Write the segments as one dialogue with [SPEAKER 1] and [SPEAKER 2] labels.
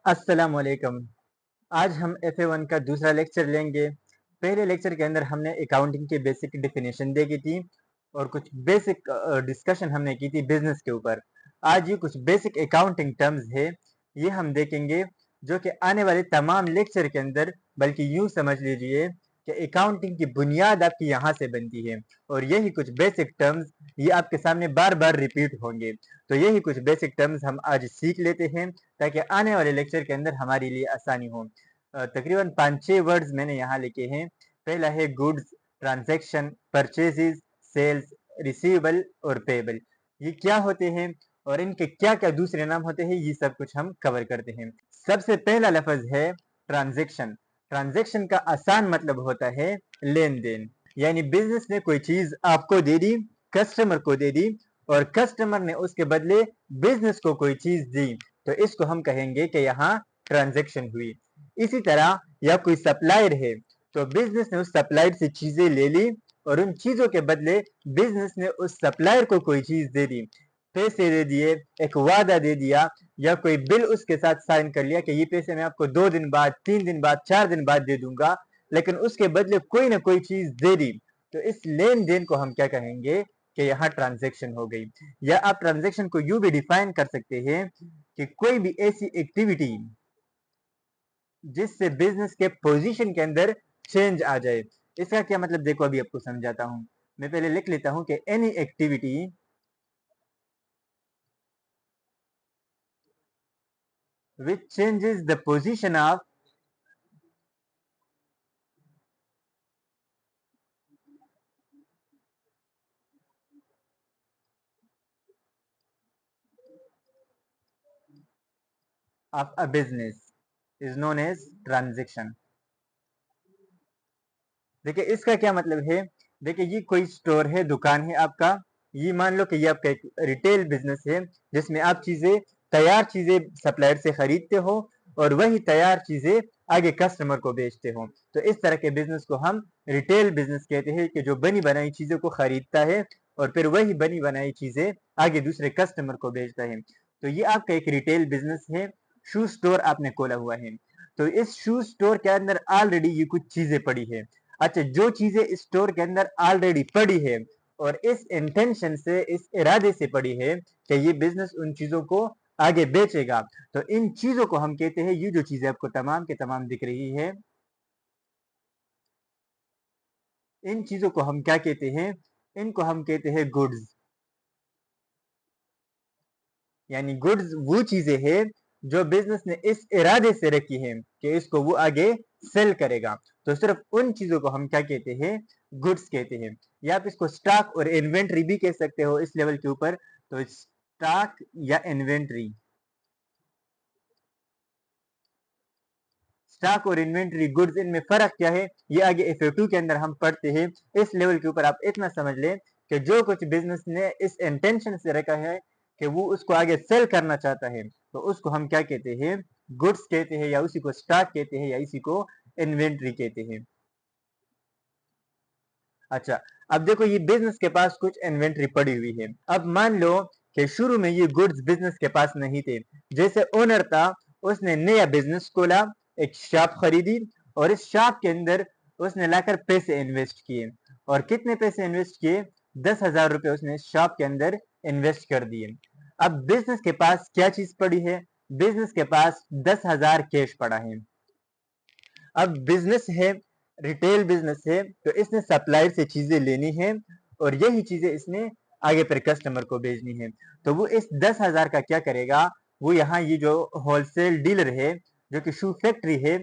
[SPEAKER 1] अस्सलामुअलैकुम। आज हम FA1 का दूसरा लेक्चर लेंगे। पहले लेक्चर के अंदर हमने अकाउंटिंग की बेसिक डेफिनेशन देखी थी और कुछ बेसिक डिस्कशन हमने की थी बिजनेस के ऊपर। आज ये कुछ बेसिक अकाउंटिंग टर्म्स है, ये हम देखेंगे जो कि आने वाले तमाम लेक्चर के अंदर, बल्कि यूं समझ लीजिए कि अकाउंटिंग की बुनियाद आपकी यहाँ से बनती है और यही कुछ बेसिक टर्म्स ये आपके सामने बार बार रिपीट होंगे। तो यही कुछ बेसिक टर्म्स हम आज सीख लेते हैं ताकि आने वाले लेक्चर के अंदर हमारे लिए आसानी हो। तकरीबन 5-6 वर्ड्स मैंने यहाँ लिखे हैं। पहला है goods, transaction, purchases, sales, receivable और पेएबल। ये क्या होते हैं और इनके क्या क्या दूसरे नाम होते हैं, ये सब कुछ हम कवर करते हैं। सबसे पहला लफ्ज है ट्रांजैक्शन। ट्रांजैक्शन का आसान मतलब होता है लेन देन, यानी बिजनेस ने कोई चीज आपको दे दी, कस्टमर को दे दी और कस्टमर ने उसके बदले बिजनेस को कोई चीज दी, तो इसको हम कहेंगे कि यहाँ ट्रांजैक्शन हुई। इसी तरह या कोई सप्लायर है तो बिजनेस ने उस सप्लायर से चीजें ले ली और उन चीजों के बदले बिजनेस ने उस सप्लायर को कोई चीज दे दी, पैसे दे दिए, एक वादा दे दिया या कोई बिल उसके साथ साइन कर लिया कि ये पैसे मैं आपको 2 दिन बाद, 3 दिन बाद, 4 दिन बाद दे दूंगा, लेकिन उसके बदले कोई ना कोई चीज दे दी, तो इस लेन देन को हम क्या कहेंगे कि यहाँ ट्रांजैक्शन हो गई। या आप ट्रांजैक्शन को यूं भी डिफाइन कर सकते हैं कि कोई भी ऐसी एक्टिविटी जिससे बिजनेस के पोजीशन के अंदर चेंज आ जाए। इसका क्या मतलब, देखो अभी आपको समझाता हूं। मैं पहले लिख लेता हूं कि any activity which changes the position of a business is known as transaction। देखिए इसका क्या मतलब है। देखिए ये कोई स्टोर है, दुकान है आपका, ये मान लो कि ये आपका एक रिटेल बिजनेस है जिसमें आप चीजें, तैयार चीजें सप्लायर से खरीदते हो और वही तैयार चीजें आगे कस्टमर को बेचते हो। तो इस तरह के बिजनेस को हम रिटेल बिजनेस कहते हैं कि जो बनी बनाई चीजों को खरीदता है और फिर वही बनी बनाई चीजें आगे दूसरे कस्टमर को बेचता है। तो ये आपका एक रिटेल बिजनेस है। शू स्टोर आपने खोला हुआ है, तो इस शू स्टोर के अंदर ऑलरेडी ये कुछ चीजें पड़ी है। अच्छा, जो चीजें स्टोर के अंदर ऑलरेडी पड़ी है और इस इंटेंशन से, इस इरादे से पड़ी है कि ये बिजनेस उन चीजों को आगे बेचेगा, तो इन चीजों को हम कहते हैं, ये जो चीजें आपको तमाम के तमाम दिख रही है, इन चीजों को हम क्या कहते हैं, इनको हम कहते हैं गुड्स। यानी गुड्स वो चीजें हैं जो बिजनेस ने इस इरादे से रखी है कि इसको वो आगे सेल करेगा, तो सिर्फ उन चीजों को हम क्या कहते हैं, गुड्स कहते हैं। या आप इसको स्टॉक और इन्वेंट्री भी कह सकते हो इस लेवल के ऊपर। तो स्टॉक या इन्वेंट्री, स्टॉक और इन्वेंट्री, गुड्स, इनमें फर्क क्या है ये आगे FA2 के अंदर हम पढ़ते हैं। इस लेवल के ऊपर आप इतना समझ लें कि जो कुछ बिजनेस ने इस इंटेंशन से रखा है कि वो उसको आगे सेल करना चाहता है, तो उसको हम क्या कहते हैं, गुड्स कहते हैं, या उसी को स्टॉक कहते हैं, या इसी को इन्वेंट्री कहते हैं। अच्छा, अब देखो ये बिजनेस के पास कुछ इन्वेंट्री पड़ी हुई है। अब मान लो कि शुरू में ये गुड्स बिजनेस के पास नहीं थे, जैसे ओनर था उसने नया बिजनेस खोला, एक शॉप खरीदी और इस शॉप के अंदर उसने लाकर पैसे इन्वेस्ट किए। और कितने पैसे इन्वेस्ट किए, 10,000 रुपए उसने शॉप के अंदर इन्वेस्ट कर दिए। अब बिजनेस के पास क्या चीज पड़ी है, बिजनेस के पास 10,000 कैश पड़ा है। अब बिजनेस है, रिटेल बिजनेस है, तो इसने सप्लायर से चीजें लेनी है और यही चीजें इसने आगे पर कस्टमर को भेजनी है। तो वो इस 10,000 का क्या करेगा, वो यहाँ ये जो होलसेल डीलर है जो कि शू फैक्ट्री है,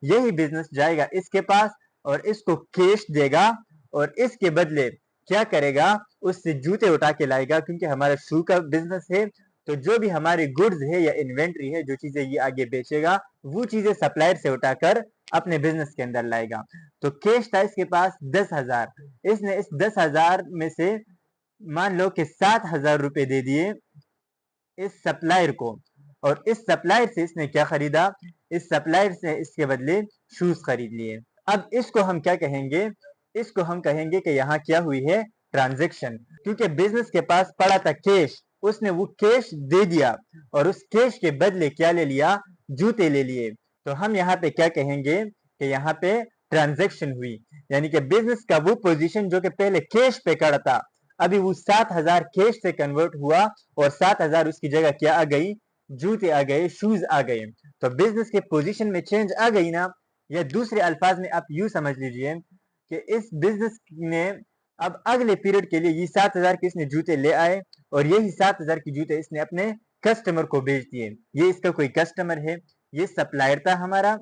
[SPEAKER 1] यही बिजनेस जाएगा इसके पास और इसको कैश देगा और इसके बदले क्या करेगा, उससे जूते उठा के लाएगा, क्योंकि हमारा शू का बिजनेस है। तो जो भी हमारी गुड्स है या इन्वेंट्री है, जो चीजें ये आगे बेचेगा, वो चीजें सप्लायर से उठाकर अपने बिजनेस के अंदर लाएगा। तो कैश था इसके पास 10,000, इसने इस 10,000 में से मान लो कि 7,000 रुपए दे दिए इस सप्लायर को, और इस सप्लायर से इसने क्या खरीदा, इस सप्लायर से इसके बदले शूज खरीद लिए। अब इसको हम क्या कहेंगे, इसको हम कहेंगे कि यहाँ क्या हुई है, ट्रांजैक्शन। क्योंकि बिजनेस के पास पड़ा था कैश, उसने वो कैश दे दिया और उस कैश के बदले क्या ले लिया, जूते ले लिए, तो हम यहाँ पे क्या कहेंगे कि यहाँ पे ट्रांजैक्शन हुई, यानी कि बिजनेस का वो पोजीशन जो कि पहले कैश पे खड़ा था, अभी वो 7,000 कैश से कन्वर्ट हुआ और 7,000 उसकी जगह क्या आ गई, जूते आ गए, शूज आ गए। तो बिजनेस के पोजीशन में चेंज आ गई ना। या दूसरे अल्फाज में आप यूं समझ लीजिए कि इस बिजनेस ने अब अगले पीरियड के लिए ये 7,000 के इसने जूते ले आए और यही 7,000 की जूते इसने अपने कस्टमर को बेच दिए। ये इसका कोई कस्टमर है, ये सप्लायर था हमारा,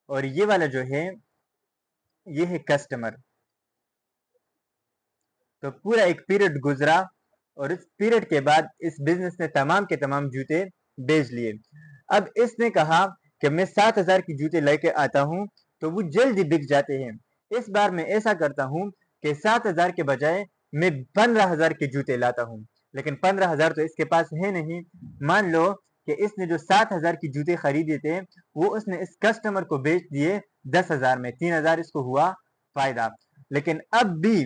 [SPEAKER 1] और ये वाला जो है ये है कस्टमर। तो पूरा एक पीरियड गुजरा और इस पीरियड के बाद इस बिजनेस ने तमाम के तमाम जूते बेच लिए। अब इसने कहा कि मैं 7,000 की जूते लेके आता हूं, तो वो जल्दी बिक जाते हैं। इस बार मैं ऐसा करता हूं कि 7,000 के बजाय मैं 15,000 के जूते लाता हूं, लेकिन 15,000 तो इसके पास है नहीं। मान लो कि इसने जो 7,000 की जूते खरीदे थे वो उसने इस कस्टमर को बेच दिए 10,000 में, 3,000 इसको हुआ फायदा। लेकिन अब भी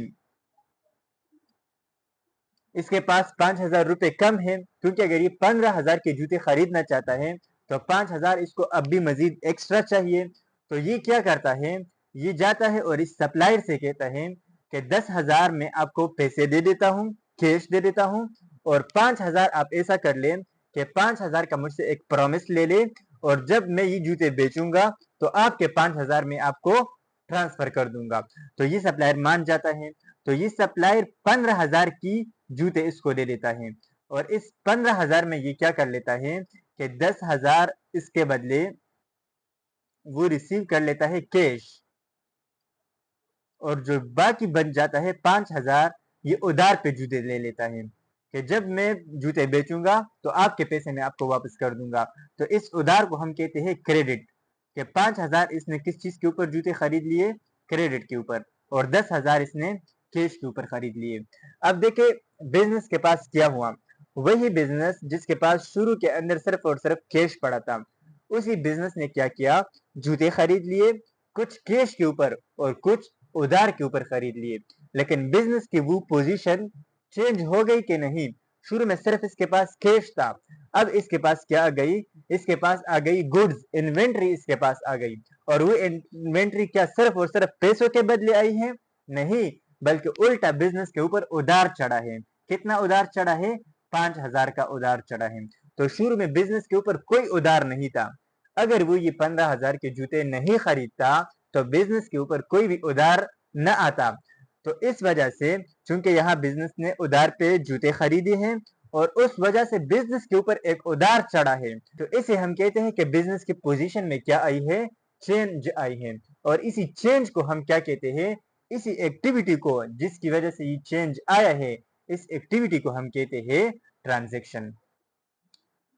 [SPEAKER 1] इसके पास 5,000 रुपए कम है, क्योंकि अगर ये 15,000 के जूते खरीदना चाहता है तो 5,000 इसको अब भी मजीद एक्स्ट्रा चाहिए। तो ये क्या करता है, ये जाता है और इस सप्लायर से कहता है कि 10,000 में आपको पैसे दे देता हूँ, कैश दे देता हूँ, और 5,000 आप ऐसा कर ले कि 5,000 का मुझसे एक प्रॉमिस ले ले, और जब मैं ये जूते बेचूंगा तो आपके 5,000 में आपको ट्रांसफर कर दूंगा। तो ये सप्लायर मान जाता है। तो ये सप्लायर 15,000 की जूते इसको दे देता है, और इस 15,000 में ये क्या कर लेता है कि 10,000 इसके बदले वो रिसीव कर लेता है कैश, और जो बाकी बन जाता है 5,000 ये उधार पे जूते ले लेता है कि जब मैं जूते बेचूंगा तो आपके पैसे मैं आपको वापस कर दूंगा। तो इस उधार को हम कहते हैं क्रेडिट, कि 5,000 इसने किस चीज के ऊपर जूते खरीद लिए, क्रेडिट के ऊपर, और 10,000 इसने कैश के ऊपर खरीद लिए। अब देखे बिजनेस के पास क्या हुआ, वही बिजनेस जिसके पास शुरू के अंदर सिर्फ और सिर्फ कैश पड़ा था, उसी बिजनेस ने क्या किया, जूते खरीद लिए, कुछ कैश के ऊपर और कुछ उधार के ऊपर खरीद लिए। लेकिन बिजनेस की वो पोजीशन चेंज हो गई कि नहीं, शुरू में सिर्फ इसके पास कैश था, अब इसके पास क्या आ गई, इसके पास आ गई गुड्स, इन्वेंट्री इसके पास आ गई। और वो इन्वेंट्री क्या सिर्फ और सिर्फ पैसों के बदले आई है, नहीं, बल्कि उल्टा बिजनेस के ऊपर उधार चढ़ा है। कितना उधार चढ़ा है, 5,000 का उधार चढ़ा है। तो शुरू में बिजनेस के ऊपर कोई उधार नहीं था। अगर वो ये 15,000 के जूते नहीं खरीदता तो बिजनेस के ऊपर कोई भी उधार न आता। तो इस वजह से चूंकि यहाँ बिजनेस ने उधार पे जूते खरीदे हैं और उस वजह से बिजनेस के ऊपर एक उधार चढ़ा है, तो इसे हम कहते हैं कि बिजनेस की पोजीशन में क्या आई है, चेंज आई है। और इसी चेंज को हम क्या कहते हैं, इसी एक्टिविटी को जिसकी वजह से ये चेंज आया है, इस एक्टिविटी को हम कहते हैं ट्रांजेक्शन।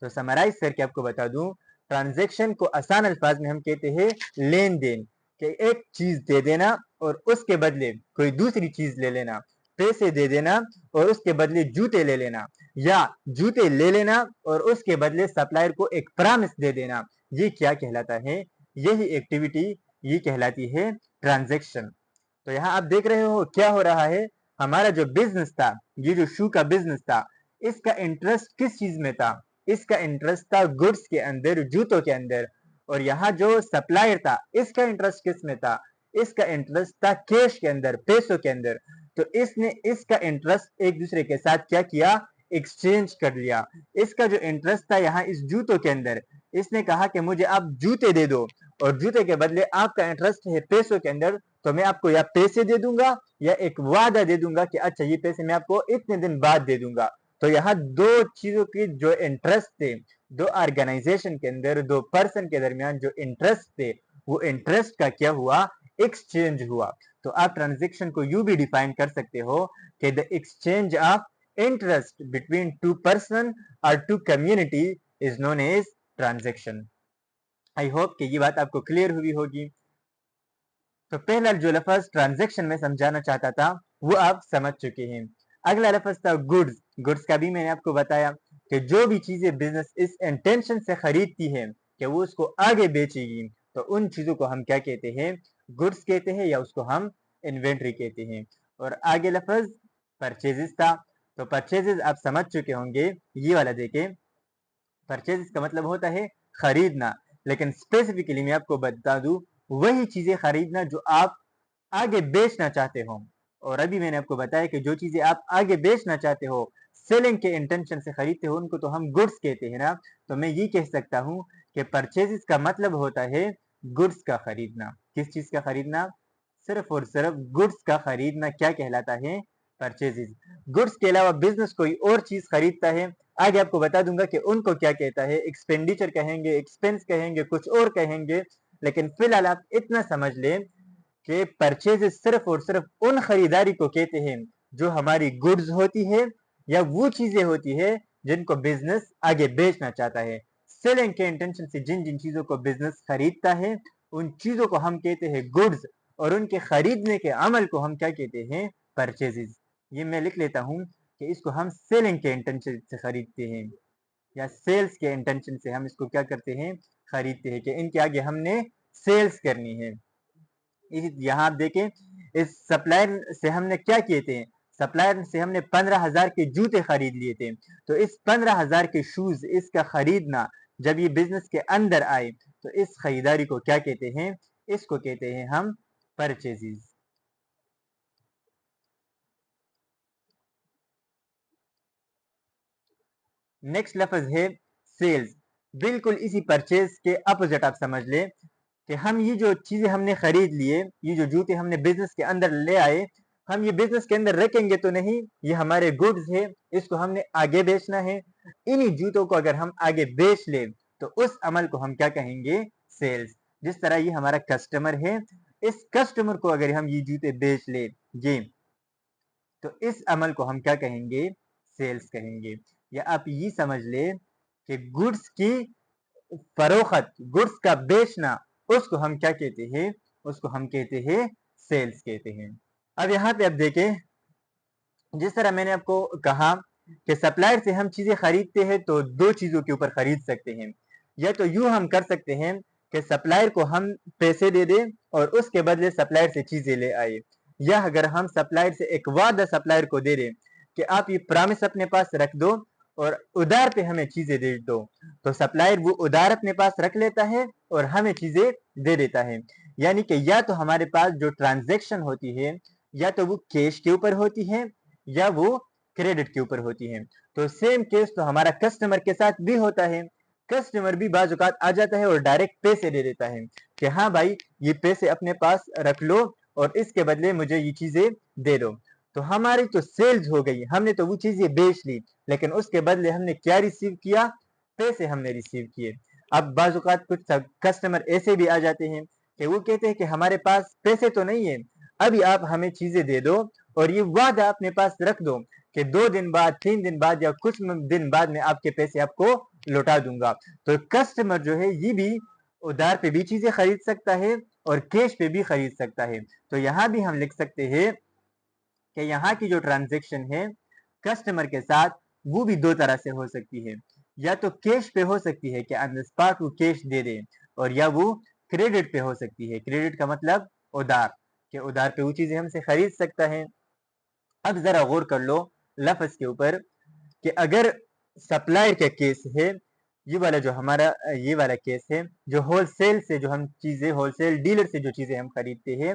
[SPEAKER 1] तो समराइज करके आपको बता दूं, ट्रांजेक्शन को आसान अल्फाज में हम कहते हैं लेन देन, कि एक चीज दे देना और उसके बदले कोई दूसरी चीज ले लेना, पैसे दे देना और उसके बदले जूते ले लेना, या जूते ले लेना और उसके बदले सप्लायर को एक प्रॉमिस दे देना। ये क्या कहलाता है, यही एक्टिविटी ये कहलाती है ट्रांजेक्शन। तो यहाँ आप देख रहे हो क्या हो रहा है, हमारा जो बिजनेस था, ये जो शू का बिजनेस था, इसका इंटरेस्ट किस चीज में था, इसका इंटरेस्ट था गुड्स के अंदर, जूतों के अंदर। और यहाँ जो सप्लायर था इसका इंटरेस्ट किस में था, इसका इंटरेस्ट था कैश के अंदर, पैसों के अंदर। तो इसने इसका इंटरेस्ट एक दूसरे के साथ क्या किया, एक्सचेंज कर लिया। इसका जो इंटरेस्ट था यहाँ इस जूतों के अंदर, इसने कहा कि मुझे आप जूते दे दो, और जूते के बदले आपका इंटरेस्ट है पैसों के अंदर, तो मैं आपको या पैसे दे दूंगा या एक वादा दे दूंगा कि अच्छा ये पैसे मैं आपको इतने दिन बाद दे दूंगा। तो यहाँ दो चीजों की जो इंटरेस्ट थे, दो ऑर्गेनाइजेशन के अंदर, दो पर्सन के दरमियान जो इंटरेस्ट थे, वो इंटरेस्ट का क्या हुआ, एक्सचेंज हुआ। तो आप ट्रांजेक्शन को यू भी डिफाइन कर सकते हो कि the exchange of interest between two person और two community is known as transaction. I hope कि ये बात आपको क्लियर हुई होगी। तो पहला जो लफ्ज ट्रांजेक्शन में समझाना चाहता था वो आप समझ चुके हैं। अगला लफ्ज था गुड्स। गुड्स का भी मैंने आपको बताया कि जो भी चीजें बिजनेस इस इंटेंशन से खरीदती है कि वो उसको आगे बेचेगी, तो उन चीजों को हम क्या कहते हैं, गुड्स कहते हैं, या उसको हम इन्वेंट्री कहते हैं। और आगे लफ्ज परचेजेस था। तो परचेजेस आप समझ चुके होंगे, ये वाला देखें, परचेज का मतलब होता है खरीदना, लेकिन स्पेसिफिकली मैं आपको बता दूं वही चीजें खरीदना जो आप आगे बेचना चाहते हो। और अभी मैंने आपको बताया कि जो चीजें आप आगे बेचना चाहते हो, सेलिंग के इंटेंशन से खरीदते हो, उनको तो हम गुड्स कहते हैं ना। तो मैं ये कह सकता हूँ कि परचेजेस का मतलब होता है गुड्स का खरीदना। किस चीज का खरीदना? सिर्फ और सिर्फ गुड्स का खरीदना क्या कहलाता है? परचेजेस। गुड्स के अलावा बिजनेस कोई और चीज खरीदता है, आगे आपको बता दूंगा कि उनको क्या कहता है। एक्सपेंडिचर कहेंगे, एक्सपेंस कहेंगे, कुछ और कहेंगे, लेकिन फिलहाल आप इतना समझ लें कि परचेज सिर्फ और सिर्फ उन खरीदारी को कहते हैं जो हमारी गुड्स होती है या वो चीजें होती है जिनको बिजनेस आगे बेचना चाहता है। सेलिंग के इंटेंशन से जिन जिन चीजों को बिजनेस खरीदता है उन चीजों को हम कहते हैं गुड्स, और उनके खरीदने के अमल को हम क्या कहते हैं? परचेजेस। ये मैं लिख लेता हूं कि इसको हम सेलिंग के इंटेंशन से खरीदते हैं, या सेल्स के इंटेंशन से हम इसको क्या करते हैं? खरीदते हैं, कि इनके आगे हमने सेल्स करनी है। यहाँ आप देखें, इस सप्लायर से हमने क्या किए थे? सप्लायर से हमने 15,000 के जूते खरीद लिए थे। तो इस 15,000 के शूज, इसका खरीदना जब ये बिजनेस के अंदर आए तो इस खरीदारी को क्या कहते हैं? इसको कहते हैं हम परचेजेस। नेक्स्ट लफ्ज है सेल्स। बिल्कुल इसी परचेज के अपोजिट आप समझ लें कि हम ये जो चीजें हमने खरीद लिए, ये जो जूते हमने बिजनेस के अंदर ले आए, हम ये बिजनेस के अंदर रखेंगे तो नहीं, ये हमारे गुड्स है, इसको हमने आगे बेचना है। इन्हीं जूतों को अगर हम आगे बेच ले तो उस अमल को हम क्या कहेंगे? सेल्स। जिस तरह ये हमारा कस्टमर है, इस कस्टमर को अगर हम ये जूते बेच ले ये, तो इस अमल को हम क्या कहेंगे? सेल्स कहेंगे। या आप ये समझ ले कि गुड्स की फरोख्त, गुड्स का बेचना, उसको हम क्या कहते हैं? उसको हम कहते हैं सेल्स कहते हैं। अब यहाँ पे आप देखें, जिस तरह मैंने आपको कहा कि सप्लायर से हम चीजें खरीदते हैं तो दो चीजों के ऊपर खरीद सकते हैं। या तो यूं हम कर सकते हैं कि सप्लायर को हम पैसे दे दें और उसके बदले सप्लायर से चीजें ले आए, या अगर हम सप्लायर से एक वादा सप्लायर को दे दें कि आप ये प्रॉमिस अपने पास रख दो और उधार पे हमें चीजें दे दो, तो सप्लायर वो उधार अपने पास रख लेता है और हमें चीजें दे देता है। यानी कि या तो हमारे पास जो ट्रांजैक्शन होती है या तो वो कैश के ऊपर होती है या वो क्रेडिट के ऊपर होती है। तो सेम केस तो हमारा कस्टमर के साथ भी होता है। कस्टमर भी बाज़ औक़ात आ जाता है और डायरेक्ट पैसे दे देता है कि हाँ भाई, ये पैसे अपने पास रख लो और इसके बदले मुझे ये चीजें दे दो। तो हमारी तो सेल्स हो गई, हमने तो वो चीजें बेच ली, लेकिन उसके बदले हमने क्या रिसीव किया? पैसे हमने रिसीव किए। अब बाज़ औक़ात कुछ कस्टमर ऐसे भी आ जाते हैं कि वो कहते हैं कि हमारे पास पैसे तो नहीं है, अभी आप हमें चीजें दे दो और ये वादा अपने पास रख दो कि 2 दिन बाद, 3 दिन बाद या कुछ दिन बाद में आपके पैसे आपको लौटा दूंगा। तो कस्टमर जो है ये भी उधार पे भी चीजें खरीद सकता है और कैश पे भी खरीद सकता है। तो यहाँ भी हम लिख सकते हैं कि यहाँ की जो ट्रांजेक्शन है कस्टमर के साथ, वो भी दो तरह से हो सकती है। या तो कैश पे हो सकती है कि ऑन द स्पॉट वो कैश दे दे, और या वो क्रेडिट पे हो सकती है। क्रेडिट का मतलब उधार, कि उधार पे वो चीजें हमसे खरीद सकता है। अब जरा गौर कर लो लफ्ज के ऊपर कि अगर सप्लायर का केस है, ये वाला जो हमारा ये वाला केस है, जो होलसेल से जो हम चीजें, होलसेल डीलर से जो चीजें हम खरीदते हैं,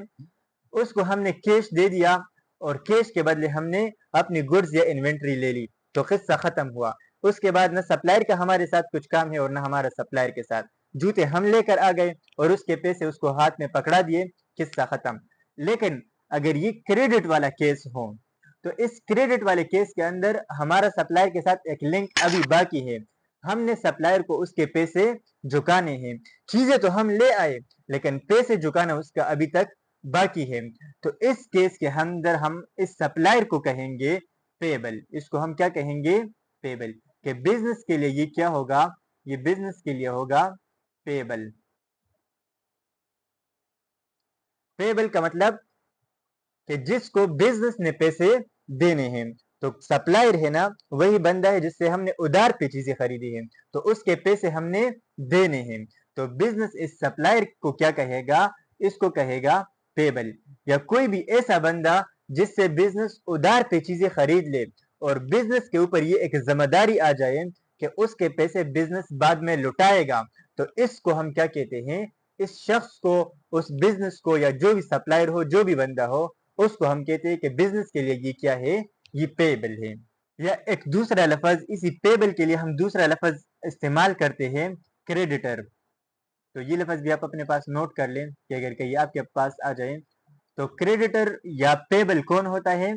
[SPEAKER 1] उसको हमने कैश दे दिया और कैश के बदले हमने अपनी गुड्स या इन्वेंट्री ले ली, तो किस्सा खत्म हुआ। उसके बाद न सप्लायर का हमारे साथ कुछ काम है और न हमारा सप्लायर के साथ। जूते हम लेकर आ गए और उसके पैसे उसको हाथ में पकड़ा दिए, किस्सा खत्म। लेकिन अगर ये क्रेडिट वाला केस हो, तो इस क्रेडिट वाले केस के अंदर हमारा सप्लायर के साथ एक लिंक अभी बाकी है। हमने सप्लायर को उसके पैसे चुकाने हैं। चीजें तो हम ले आए, लेकिन पैसे चुकाना उसका अभी तक बाकी है। तो इस केस के अंदर हम इस सप्लायर को कहेंगे पेबल। इसको हम क्या कहेंगे? पेबल। कि बिजनेस के लिए ये क्या होगा? ये बिजनेस के लिए होगा पेबल। पेबल का मतलब कि जिसको बिजनेस ने पैसे देने हैं। तो सप्लायर है ना, वही बंदा है जिससे हमने उधार पे चीजें खरीदी है, तो उसके पैसे हमने देने हैं। तो बिजनेस इस सप्लायर को क्या कहेगा? इसको कहेगा पेबल। या कोई भी ऐसा बंदा जिससे बिजनेस उधार पे चीजें खरीद ले और बिजनेस के ऊपर ये एक जिम्मेदारी आ जाए कि उसके पैसे बिजनेस बाद में लुटाएगा, तो इसको हम क्या कहते हैं, इस शख्स को, उस बिजनेस को, या जो भी सप्लायर हो, जो भी बंदा हो, उसको हम कहते हैं कि बिजनेस के लिए ये क्या है, ये पेबल है। या एक दूसरा लफज, इसी पेबल के लिए हम दूसरा लफज इस्तेमाल करते हैं, क्रेडिटर। तो ये लफज भी आप अपने पास नोट कर लें कि अगर कहीं आपके पास आ जाए। तो क्रेडिटर या पेबल कौन होता है?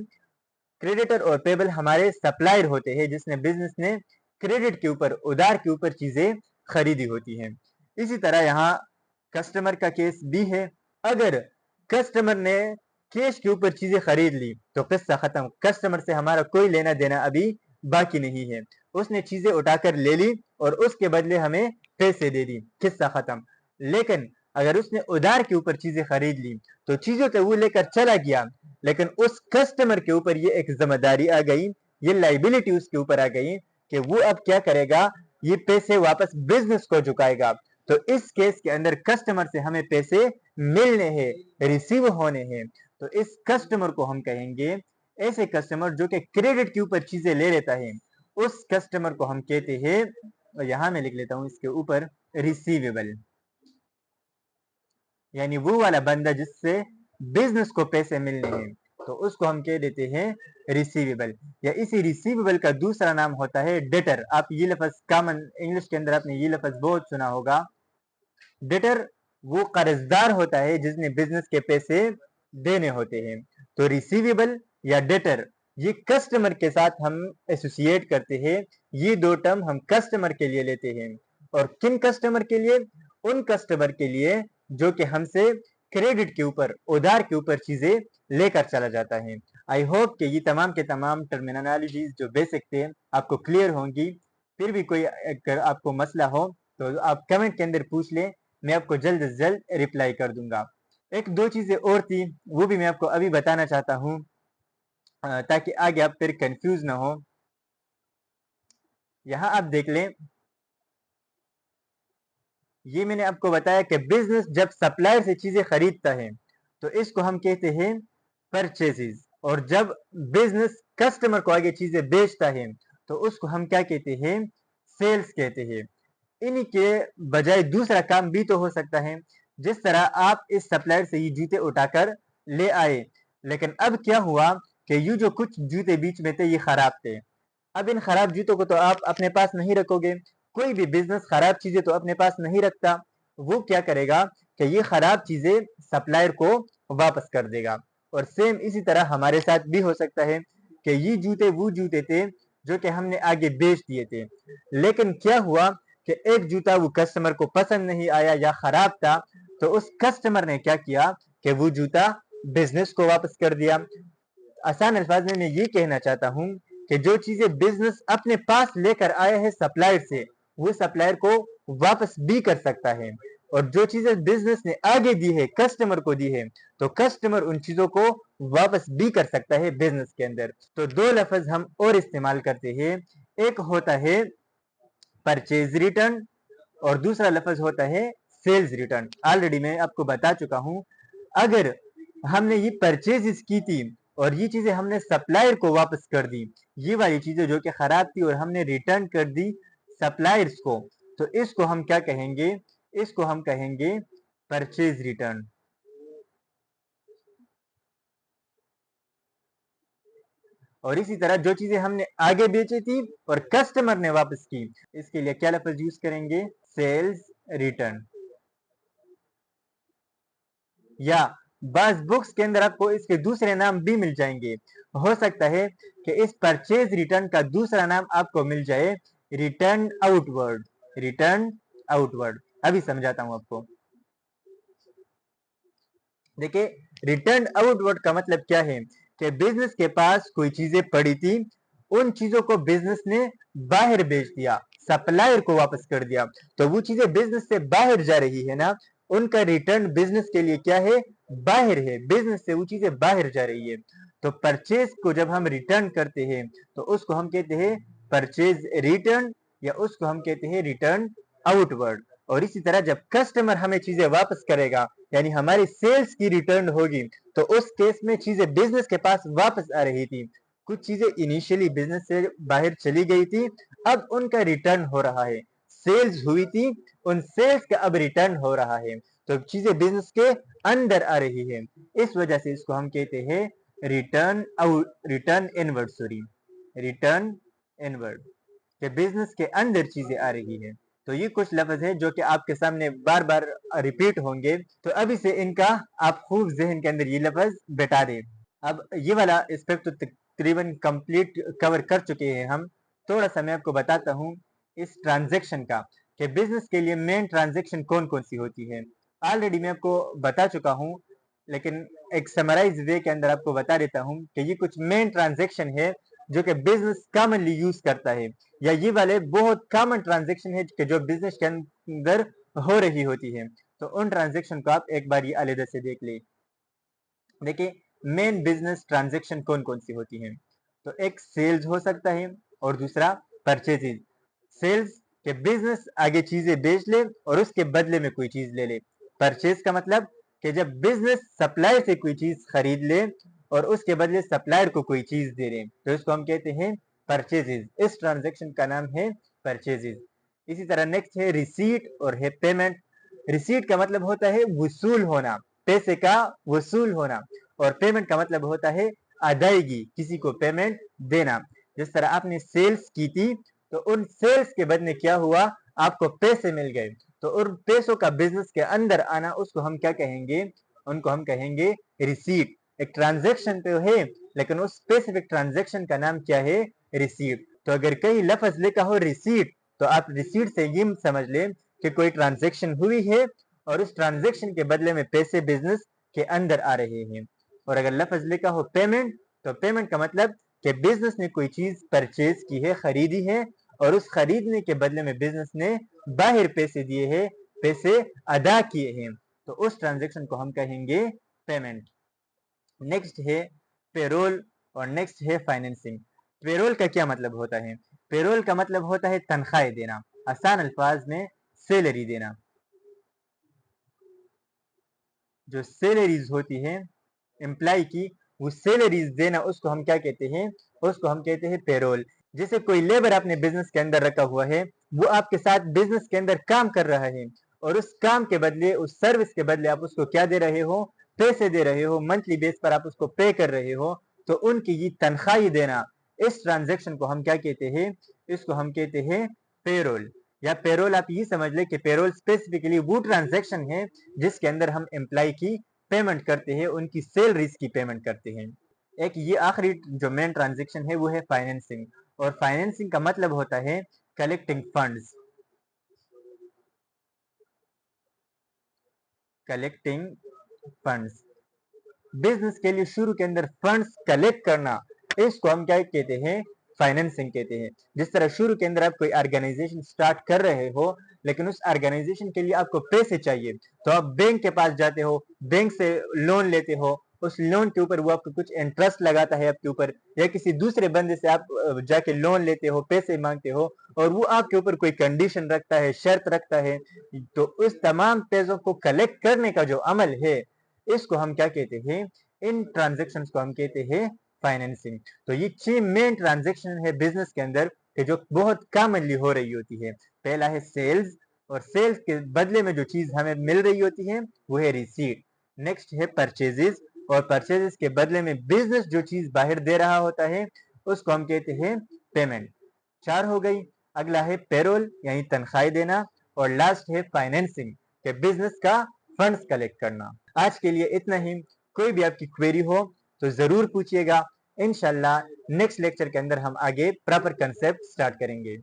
[SPEAKER 1] क्रेडिटर और पेबल हमारे सप्लायर होते हैं, जिसने बिजनेस ने क्रेडिट के ऊपर, उधार के ऊपर चीजें खरीदी होती हैं। इसी तरह यहाँ कस्टमर का केस भी है। अगर कस्टमर ने कैश के ऊपर चीजें खरीद ली तो किस्सा खत्म, कस्टमर से हमारा कोई लेना देना अभी बाकी नहीं है। उसने चीजें उठाकर ले ली और उसके बदले हमें पैसे दे दी, किस्सा खत्म। लेकिन अगर उसने उधार के ऊपर चीजें खरीद ली तो चीजों तो वो लेकर चला गया, लेकिन उस कस्टमर के ऊपर ये एक जिम्मेदारी आ गई, ये लाइबिलिटी उसके ऊपर आ गई कि वो अब क्या करेगा, ये पैसे वापस बिजनेस को चुकाएगा। तो इस केस के अंदर कस्टमर से हमें पैसे मिलने हैं, रिसीव होने हैं। तो इस कस्टमर को हम कहेंगे, ऐसे कस्टमर जो कि क्रेडिट के ऊपर चीजें ले लेता है, उस कस्टमर को हम कहते हैं, और यहां मैं लिख लेता हूं इसके ऊपर, रिसीवेबल। यानी वो वाला बंदा जिससे बिजनेस को पैसे मिलने हैं, तो उसको हम कह देते हैं रिसीवेबल। या इसी रिसीवेबल का दूसरा नाम होता है डेटर। आप ये लफ्ज कॉमन इंग्लिश के अंदर आपने ये लफ्ज बहुत सुना होगा। डेटर वो कर्जदार होता है जिसने बिजनेस के पैसे देने होते हैं। तो रिसीवेबल या डेटर, ये कस्टमर के साथ हम एसोसिएट करते हैं। ये दो टर्म हम कस्टमर के लिए लेते हैं। और किन कस्टमर के लिए? उन कस्टमर के लिए जो कि हमसे क्रेडिट के ऊपर, उधार के ऊपर चीजें लेकर चला जाता है। आई होप कि ये तमाम के तमाम टर्मिनोलॉजीज जो बेसिक थे आपको क्लियर होंगी। फिर भी कोई अगर आपको मसला हो तो आप कमेंट के अंदर पूछ लें, मैं आपको जल्द से जल्द रिप्लाई कर दूंगा। एक दो चीजें और थी, वो भी मैं आपको अभी बताना चाहता हूँ, ताकि आगे आप फिर कंफ्यूज ना हो। यहाँ आप देख लें, ये मैंने आपको बताया कि बिजनेस जब सप्लायर से चीजें खरीदता है तो इसको हम कहते हैं परचेजेस, और जब बिजनेस कस्टमर को आगे चीजें बेचता है तो उसको हम क्या कहते हैं? सेल्स कहते हैं। इन्हीं के बजाय दूसरा काम भी तो हो सकता है। जिस तरह आप इस सप्लायर से ये जूते उठाकर ले आए, लेकिन अब क्या हुआ कि ये जो कुछ जूते बीच में थे ये खराब थे। अब इन खराब जूतों को तो आप अपने पास नहीं रखोगे, कोई भी बिजनेस खराब चीजें तो अपने पास नहीं रखता। वो क्या करेगा कि ये खराब चीजें सप्लायर को वापस कर देगा। और सेम इसी तरह हमारे साथ भी हो सकता है कि ये जूते वो जूते थे जो कि हमने आगे बेच दिए थे, लेकिन क्या हुआ कि एक जूता वो कस्टमर को पसंद नहीं आया या खराब था, तो उस कस्टमर ने क्या किया कि वो जूता बिजनेस को वापस कर दिया। आसान अल्फाज में मैं ये कहना चाहता हूँ कि जो चीजें बिजनेस अपने पास लेकर आया है सप्लायर से, वो सप्लायर को वापस भी कर सकता है। और जो चीजें बिजनेस ने आगे दी है, कस्टमर को दी है, तो कस्टमर उन चीजों को वापस भी कर सकता है बिजनेस के अंदर। तो दो लफ्ज हम और इस्तेमाल करते हैं, एक होता है परचेज रिटर्न और दूसरा लफ्ज होता है सेल्स रिटर्न। ऑलरेडी मैं आपको बता चुका हूं, अगर हमने ये परचेज की थी और ये चीजें हमने सप्लायर को वापस कर दी, ये वाली चीजें जो कि खराब थी और हमने रिटर्न कर दी सप्लायर्स को, तो इसको हम क्या कहेंगे? इसको हम कहेंगे परचेज रिटर्न। और इसी तरह जो चीजें हमने आगे बेची थी और कस्टमर ने वापस की, इसके लिए क्या लफ्ज यूज करेंगे? Sales return. या बस बुक्स के अंदर आपको इसके दूसरे नाम भी मिल जाएंगे। हो सकता है कि इस परचेज रिटर्न का दूसरा नाम आपको मिल जाए रिटर्न आउटवर्ड। रिटर्न आउटवर्ड, अभी समझाता हूं आपको। देखिए, रिटर्न आउटवर्ड का मतलब क्या है कि बिजनेस के पास कोई चीजें पड़ी थी, उन चीजों को बिजनेस ने बाहर बेच दिया, सप्लायर को वापस कर दिया, तो वो चीजें बिजनेस से बाहर जा रही है ना, उनका रिटर्न बिजनेस के लिए क्या है? बाहर है, बिजनेस से वो चीजें बाहर जा रही है। तो परचेज को जब हम रिटर्न करते हैं तो उसको हम कहते हैं परचेज रिटर्न, या उसको हम कहते हैं रिटर्न आउटवर्ड। और इसी तरह जब कस्टमर हमें चीजें वापस करेगा, यानी हमारी सेल्स की रिटर्न होगी, तो उस केस में चीजें बिजनेस के पास वापस आ रही थी, कुछ चीजें इनिशियली बिजनेस से बाहर चली गई थी, अब उनका रिटर्न हो रहा है। सेल्स हुई थी, उन सेल्स का अब रिटर्न हो रहा है, तो चीजें बिजनेस के अंदर आ रही है। इस वजह से इसको हम कहते हैं return out, return inward, sorry, return inward, कि बिजनेस के अंदर चीजें आ रही है। तो ये कुछ लफ्ज है जो कि आपके सामने बार बार रिपीट होंगे, तो अभी से इनका आप खूब जहन के अंदर ये लफ्ज बैठा दें। अब ये वाला एस्पेक्ट तो तकरीबन कंप्लीट कवर कर चुके हैं हम। थोड़ा सा मैं आपको बताता हूँ इस ट्रांजेक्शन का, कि बिजनेस के लिए मेन ट्रांजेक्शन कौन कौन सी होती है। ऑलरेडी मैं आपको बता चुका हूँ, लेकिन एक समराइज वे के अंदर आपको बता देता हूँ कि ये कुछ मेन ट्रांजेक्शन है जो कि बिजनेस कॉमनली यूज करता है, या ये वाले बहुत कॉमन ट्रांजेक्शन है कि जो बिजनेस के अंदर हो रही होती है। तो उन ट्रांजेक्शन को आप एक बार ये अलग से देख ले। देखिए, मेन बिजनेस ट्रांजेक्शन कौन कौन सी होती हैं। तो एक सेल्स हो सकता है और दूसरा परचेजेज। सेल्स के बिजनेस आगे चीजें बेच ले और उसके बदले में कोई चीज ले ले। परचेज का मतलब कि जब बिजनेस सप्लायर से कोई चीज खरीद ले और उसके बदले सप्लायर को कोई चीज दे रहे, तो इसको हम कहते हैं परचेजेज। इस ट्रांजेक्शन का नाम है परचेजेज। इसी तरह नेक्स्ट है रिसीट और है पेमेंट। रिसीट का मतलब होता है वसूल होना, पैसे का वसूल होना, और पेमेंट का मतलब होता है अदायगी, किसी को पेमेंट देना। जिस तरह आपने सेल्स की थी, तो उन सेल्स के बदले क्या हुआ, आपको पैसे मिल गए, तो उन पैसों का बिजनेस के अंदर आना, उसको हम क्या कहेंगे, उनको हम कहेंगे रिसीट। एक ट्रांजेक्शन तो है, लेकिन उस स्पेसिफिक ट्रांजेक्शन का नाम क्या है, रिसीट। तो अगर कहीं लफ्ज लिखा हो रिसीट, तो आप रिसीट से ये समझ लें कि कोई ट्रांजेक्शन हुई है और उस ट्रांजेक्शन के बदले में पैसे बिजनेस के अंदर आ रहे हैं। और अगर लफ्ज लिखा हो पेमेंट, तो पेमेंट का मतलब कि बिजनेस ने कोई चीज परचेज की है, खरीदी है, और उस खरीदने के बदले में बिजनेस ने बाहर पैसे दिए हैं, पैसे अदा किए हैं, तो उस ट्रांजेक्शन को हम कहेंगे पेमेंट। नेक्स्ट है पेरोल और नेक्स्ट है फाइनेंसिंग। पेरोल का क्या मतलब होता है? पेरोल का मतलब होता है तनख्वाहें देना, आसान अल्फाज में सैलरी देना। जो सैलरीज होती है एम्प्लॉय की, वो सैलरीज देना, उसको हम क्या कहते हैं, उसको हम कहते हैं पेरोल। जैसे कोई लेबर आपने बिजनेस के अंदर रखा हुआ है, वो आपके साथ बिजनेस के अंदर काम कर रहा है, और उस काम के बदले, उस सर्विस के बदले आप उसको क्या दे रहे हो, पैसे दे रहे हो, मंथली बेस पर आप उसको पे कर रहे हो, तो उनकी ये तनख्वाही देना, इस ट्रांजेक्शन को हम क्या कहते हैं, इसको हम कहते हैं पेरोल। या पेरोल आप ये समझ ले कि पेरोल स्पेसिफिकली वो ट्रांजेक्शन है जिसके अंदर हम एम्प्लॉय की पेमेंट करते हैं, उनकी सैलरीज की पेमेंट करते हैं। एक ये आखिरी जो मेन ट्रांजेक्शन है वो है फाइनेंसिंग, और फाइनेंसिंग का मतलब होता है collecting funds. Collecting funds, business के लिए शुरू के अंदर फंड्स कलेक्ट करना, इसको हम क्या कहते हैं, फाइनेंसिंग कहते हैं। जिस तरह शुरू के अंदर आप कोई ऑर्गेनाइजेशन स्टार्ट कर रहे हो, लेकिन उस ऑर्गेनाइजेशन के लिए आपको पैसे चाहिए, तो आप बैंक के पास जाते हो, बैंक से लोन लेते हो, उस लोन के ऊपर वो आपको कुछ इंटरेस्ट लगाता है आपके ऊपर, या किसी दूसरे बंदे से आप जाके लोन लेते हो, पैसे मांगते हो, और वो आपके ऊपर कोई कंडीशन रखता है, शर्त रखता है। तो उस तमाम पैसों को कलेक्ट करने का जो अमल है, इसको हम क्या कहते हैं, इन ट्रांजेक्शन को हम कहते हैं फाइनेंसिंग। तो ये 6 मेन ट्रांजेक्शन है बिजनेस के अंदर कि जो बहुत कॉमनली हो रही होती है। पहला है सेल्स, और सेल्स के बदले में जो चीज हमें मिल रही होती है वो है रिसीट। नेक्स्ट है परचेजेस, और परचेजेस के बदले में बिजनेस जो चीज बाहर दे रहा होता है उसको हम कहते हैं पेमेंट। 4 हो गई। अगला है पेरोल यानी तनख्वाही देना, और लास्ट है फाइनेंसिंग के बिजनेस का फंड्स कलेक्ट करना। आज के लिए इतना ही। कोई भी आपकी क्वेरी हो तो जरूर पूछिएगा। इंशाल्लाह नेक्स्ट लेक्चर के अंदर हम आगे प्रॉपर कंसेप्ट स्टार्ट करेंगे।